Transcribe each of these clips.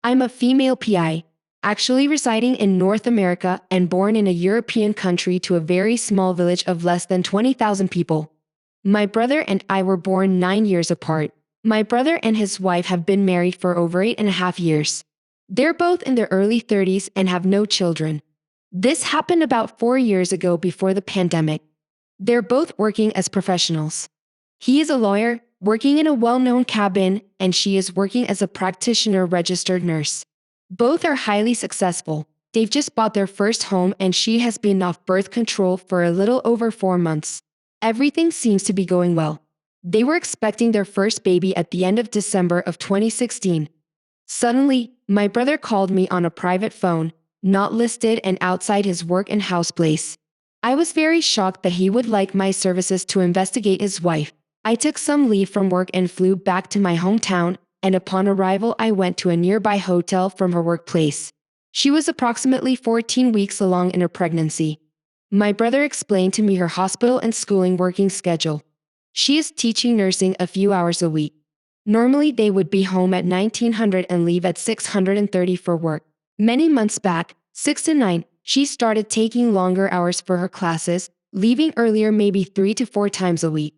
I'm a female PI, actually residing in North America and born in a European country to a very small village of less than 20,000 people. My brother and I were born 9 years apart. My brother and his wife have been married for over 8.5 years. They're both in their early 30s and have no children. This happened about 4 years ago before the pandemic. They're both working as professionals. He is a lawyer, working in a well-known cabin, and she is working as a practitioner registered nurse. Both are highly successful. They've just bought their first home and she has been off birth control for a little over 4 months. Everything seems to be going well. They were expecting their first baby at the end of December of 2016. Suddenly, my brother called me on a private phone, not listed and outside his work and house place. I was very shocked that he would like my services to investigate his wife. I took some leave from work and flew back to my hometown, and upon arrival I went to a nearby hotel from her workplace. She was approximately 14 weeks along in her pregnancy. My brother explained to me her hospital and schooling working schedule. She is teaching nursing a few hours a week. Normally they would be home at 1900 and leave at 630 for work. Many months back, 6 to 9, she started taking longer hours for her classes, leaving earlier maybe 3 to 4 times a week.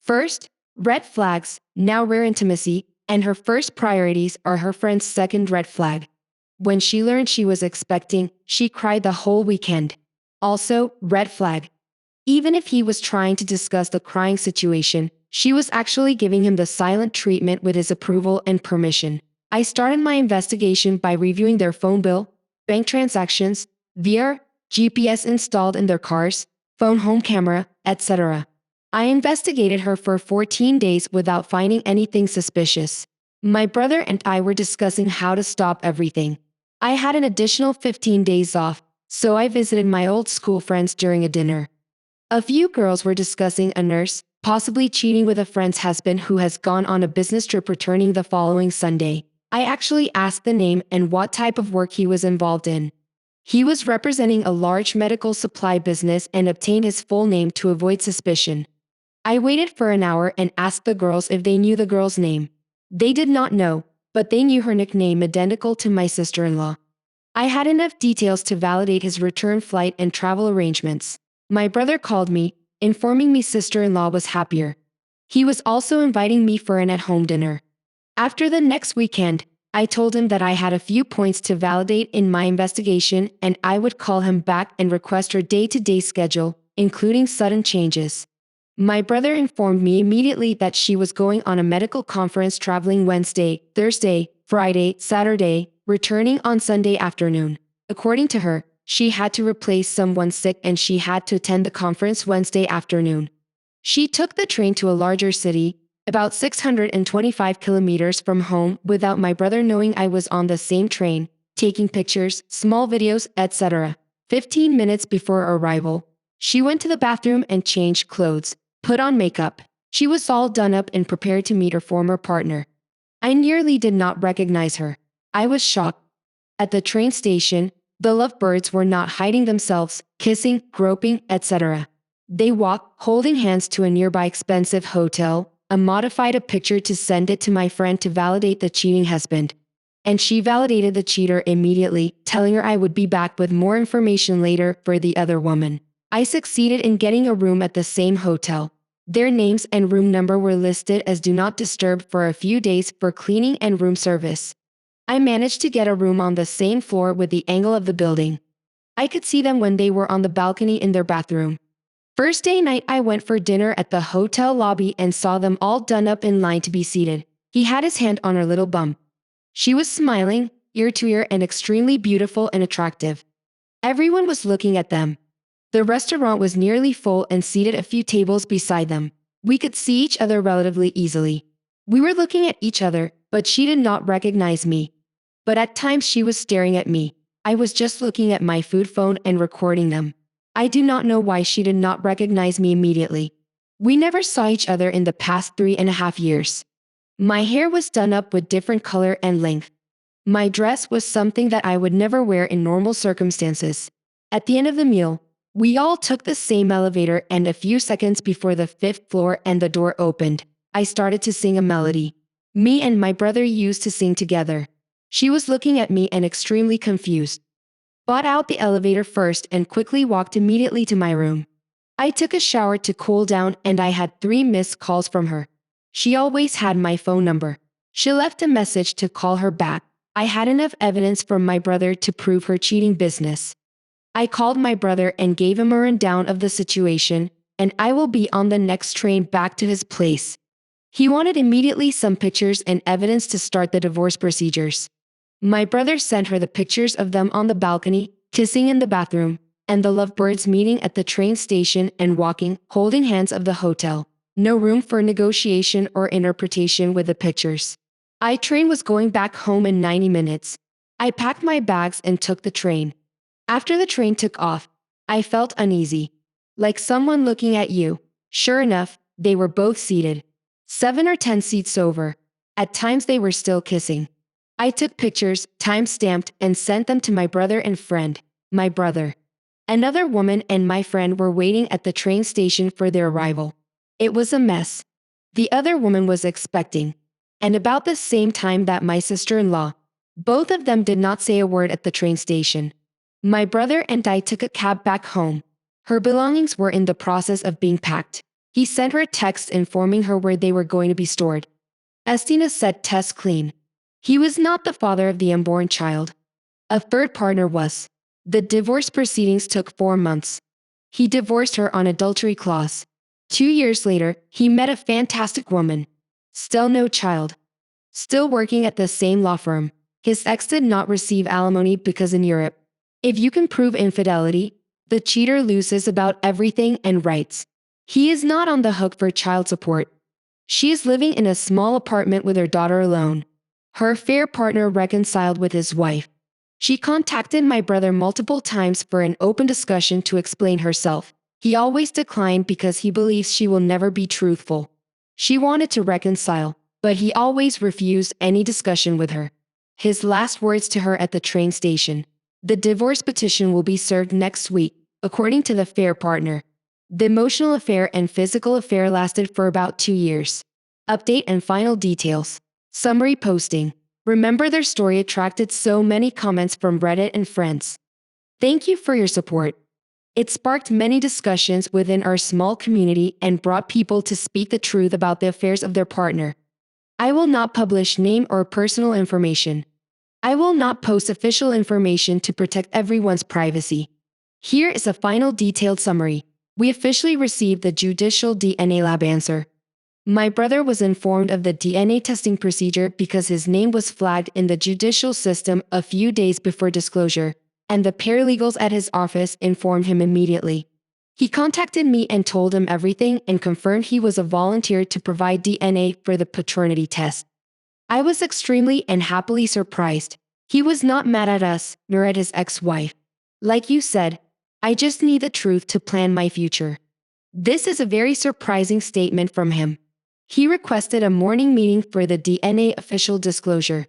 First, red flags, now rare intimacy, and her first priorities are her friend's second red flag. When she learned she was expecting, she cried the whole weekend. Also, red flag. Even if he was trying to discuss the crying situation, she was actually giving him the silent treatment with his approval and permission. I started my investigation by reviewing their phone bill, bank transactions, VR, GPS installed in their cars, phone home camera, etc. I investigated her for 14 days without finding anything suspicious. My brother and I were discussing how to stop everything. I had an additional 15 days off, so I visited my old school friends during a dinner. A few girls were discussing a nurse, possibly cheating with a friend's husband who has gone on a business trip returning the following Sunday. I actually asked the name and what type of work he was involved in. He was representing a large medical supply business and obtained his full name to avoid suspicion. I waited for an hour and asked the girls if they knew the girl's name. They did not know, but they knew her nickname identical to my sister-in-law. I had enough details to validate his return flight and travel arrangements. My brother called me, informing me sister-in-law was happier. He was also inviting me for an at-home dinner. After the next weekend, I told him that I had a few points to validate in my investigation and I would call him back and request her day-to-day schedule, including sudden changes. My brother informed me immediately that she was going on a medical conference traveling Wednesday, Thursday, Friday, Saturday, returning on Sunday afternoon. According to her, she had to replace someone sick and she had to attend the conference Wednesday afternoon. She took the train to a larger city, about 625 kilometers from home without my brother knowing I was on the same train, taking pictures, small videos, etc. 15 minutes before our arrival, she went to the bathroom and changed clothes, put on makeup. She was all done up and prepared to meet her former partner. I nearly did not recognize her. I was shocked. At the train station, the lovebirds were not hiding themselves, kissing, groping, etc. They walked, holding hands to a nearby expensive hotel. I modified a picture to send it to my friend to validate the cheating husband. And she validated the cheater immediately, telling her I would be back with more information later for the other woman. I succeeded in getting a room at the same hotel. Their names and room number were listed as do not disturb for a few days for cleaning and room service. I managed to get a room on the same floor with the angle of the building. I could see them when they were on the balcony in their bathroom. First day night I went for dinner at the hotel lobby and saw them all done up in line to be seated. He had his hand on her little bum. She was smiling, ear to ear and extremely beautiful and attractive. Everyone was looking at them. The restaurant was nearly full and seated a few tables beside them. We could see each other relatively easily. We were looking at each other, but she did not recognize me. But at times she was staring at me. I was just looking at my food phone and recording them. I do not know why she did not recognize me immediately. We never saw each other in the past 3.5 years. My hair was done up with different color and length. My dress was something that I would never wear in normal circumstances. At the end of the meal, we all took the same elevator and a few seconds before the 5th floor and the door opened, I started to sing a melody. Me and my brother used to sing together. She was looking at me and extremely confused. Bought out the elevator first and quickly walked immediately to my room. I took a shower to cool down and I had 3 missed calls from her. She always had my phone number. She left a message to call her back. I had enough evidence from my brother to prove her cheating business. I called my brother and gave him a rundown of the situation, and I will be on the next train back to his place. He wanted immediately some pictures and evidence to start the divorce procedures. My brother sent her the pictures of them on the balcony, kissing in the bathroom, and the lovebirds meeting at the train station and walking, holding hands of the hotel. No room for negotiation or interpretation with the pictures. Train was going back home in 90 minutes. I packed my bags and took the train. After the train took off, I felt uneasy. Like someone looking at you. Sure enough, they were both seated. 7 or 10 seats over. At times they were still kissing. I took pictures, time-stamped, and sent them to my brother and friend. My brother. Another woman and my friend were waiting at the train station for their arrival. It was a mess. The other woman was expecting. And about the same time that my sister-in-law. Both of them did not say a word at the train station. My brother and I took a cab back home. Her belongings were in the process of being packed. He sent her a text informing her where they were going to be stored. Estina said test clean. He was not the father of the unborn child. A third partner was. The divorce proceedings took 4 months. He divorced her on adultery clause. 2 years later, he met a fantastic woman. Still no child. Still working at the same law firm. His ex did not receive alimony because in Europe, if you can prove infidelity, the cheater loses about everything and rights. He is not on the hook for child support. She is living in a small apartment with her daughter alone. Her affair partner reconciled with his wife. She contacted my brother multiple times for an open discussion to explain herself. He always declined because he believes she will never be truthful. She wanted to reconcile, but he always refused any discussion with her. His last words to her at the train station. The divorce petition will be served next week, according to the affair partner. The emotional affair and physical affair lasted for about 2 years. Update and final details. Summary posting. Remember their story attracted so many comments from Reddit and friends. Thank you for your support. It sparked many discussions within our small community and brought people to speak the truth about the affairs of their partner. I will not publish name or personal information. I will not post official information to protect everyone's privacy. Here is a final detailed summary. We officially received the judicial DNA lab answer. My brother was informed of the DNA testing procedure because his name was flagged in the judicial system a few days before disclosure, and the paralegals at his office informed him immediately. He contacted me and told him everything and confirmed he was a volunteer to provide DNA for the paternity test. I was extremely and happily surprised. He was not mad at us, nor at his ex-wife. Like you said, I just need the truth to plan my future. This is a very surprising statement from him. He requested a morning meeting for the DNA official disclosure.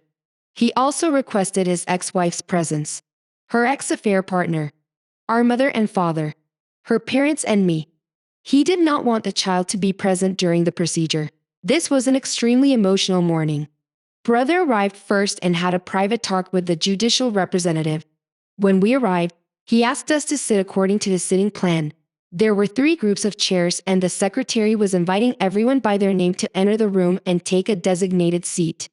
He also requested his ex-wife's presence. Her ex-affair partner. Our mother and father. Her parents and me. He did not want the child to be present during the procedure. This was an extremely emotional morning. Brother arrived first and had a private talk with the judicial representative. When we arrived, he asked us to sit according to his sitting plan. There were 3 groups of chairs and the secretary was inviting everyone by their name to enter the room and take a designated seat.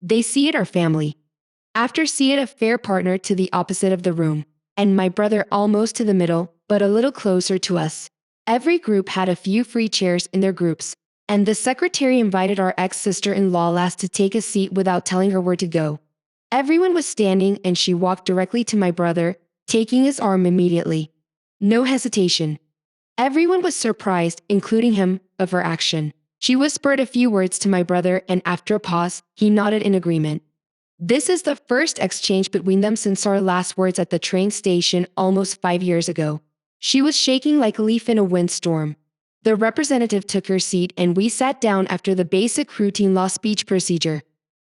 They seated our family. After seated a fair partner to the opposite of the room, and my brother almost to the middle, but a little closer to us. Every group had a few free chairs in their groups, and the secretary invited our ex-sister-in-law last to take a seat without telling her where to go. Everyone was standing and she walked directly to my brother, taking his arm immediately. No hesitation. Everyone was surprised, including him, of her action. She whispered a few words to my brother and after a pause, he nodded in agreement. This is the first exchange between them since our last words at the train station almost 5 years ago. She was shaking like a leaf in a windstorm. The representative took her seat and we sat down after the basic routine law speech procedure.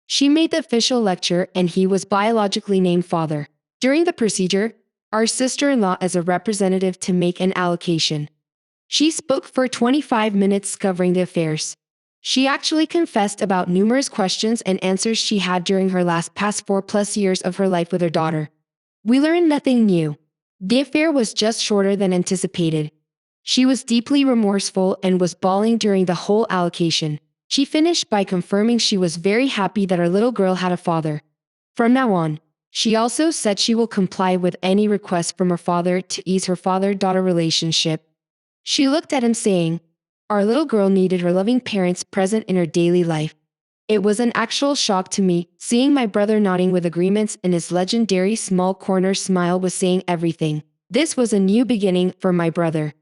She made the official lecture and he was biologically named father. During the procedure, our sister-in-law as a representative to make an allocation. She spoke for 25 minutes covering the affairs. She actually confessed about numerous questions and answers she had during her past 4+ years of her life with her daughter. We learned nothing new. The affair was just shorter than anticipated. She was deeply remorseful and was bawling during the whole allocation. She finished by confirming she was very happy that her little girl had a father. From now on, she also said she will comply with any request from her father to ease her father-daughter relationship. She looked at him saying, "Our little girl needed her loving parents present in her daily life." It was an actual shock to me, seeing my brother nodding with agreements and his legendary small corner smile was saying everything. This was a new beginning for my brother.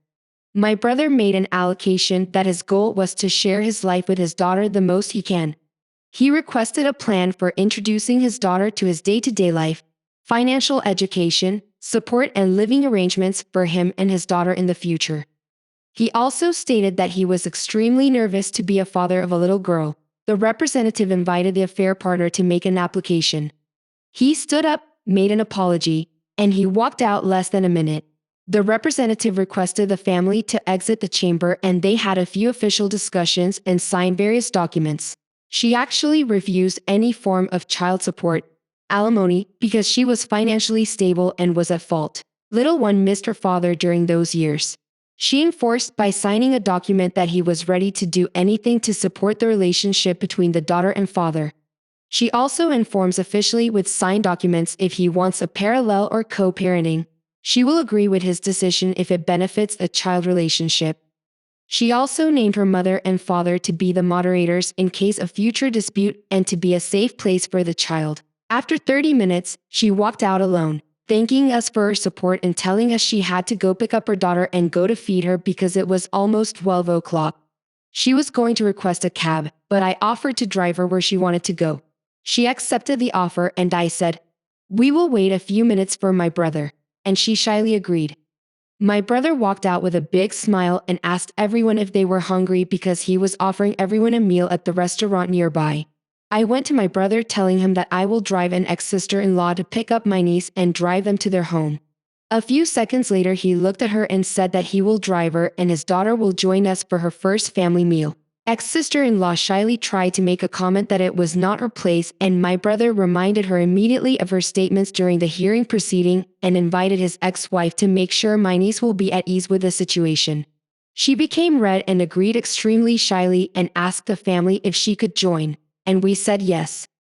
My brother made an allocation that his goal was to share his life with his daughter the most he can. He requested a plan for introducing his daughter to his day-to-day life, financial education, support and living arrangements for him and his daughter in the future. He also stated that he was extremely nervous to be a father of a little girl. The representative invited the affair partner to make an application. He stood up, made an apology, and he walked out less than a minute. The representative requested the family to exit the chamber and they had a few official discussions and signed various documents. She actually refused any form of child support, alimony, because she was financially stable and was at fault. Little one missed her father during those years. She enforced by signing a document that he was ready to do anything to support the relationship between the daughter and father. She also informs officially with signed documents if he wants a parallel or co-parenting. She will agree with his decision if it benefits a child relationship. She also named her mother and father to be the moderators in case of future dispute and to be a safe place for the child. After 30 minutes, she walked out alone, thanking us for her support and telling us she had to go pick up her daughter and go to feed her because it was almost 12 o'clock. She was going to request a cab, but I offered to drive her where she wanted to go. She accepted the offer and I said, "We will wait a few minutes for my brother," and she shyly agreed. My brother walked out with a big smile and asked everyone if they were hungry because he was offering everyone a meal at the restaurant nearby. I went to my brother telling him that I will drive an ex-sister-in-law to pick up my niece and drive them to their home. A few seconds later he looked at her and said that he will drive her and his daughter will join us for her first family meal. Ex-sister-in-law shyly tried to make a comment that it was not her place and my brother reminded her immediately of her statements during the hearing proceeding and invited his ex-wife to make sure my niece will be at ease with the situation. She became red and agreed extremely shyly and asked the family if she could join, and we said yes.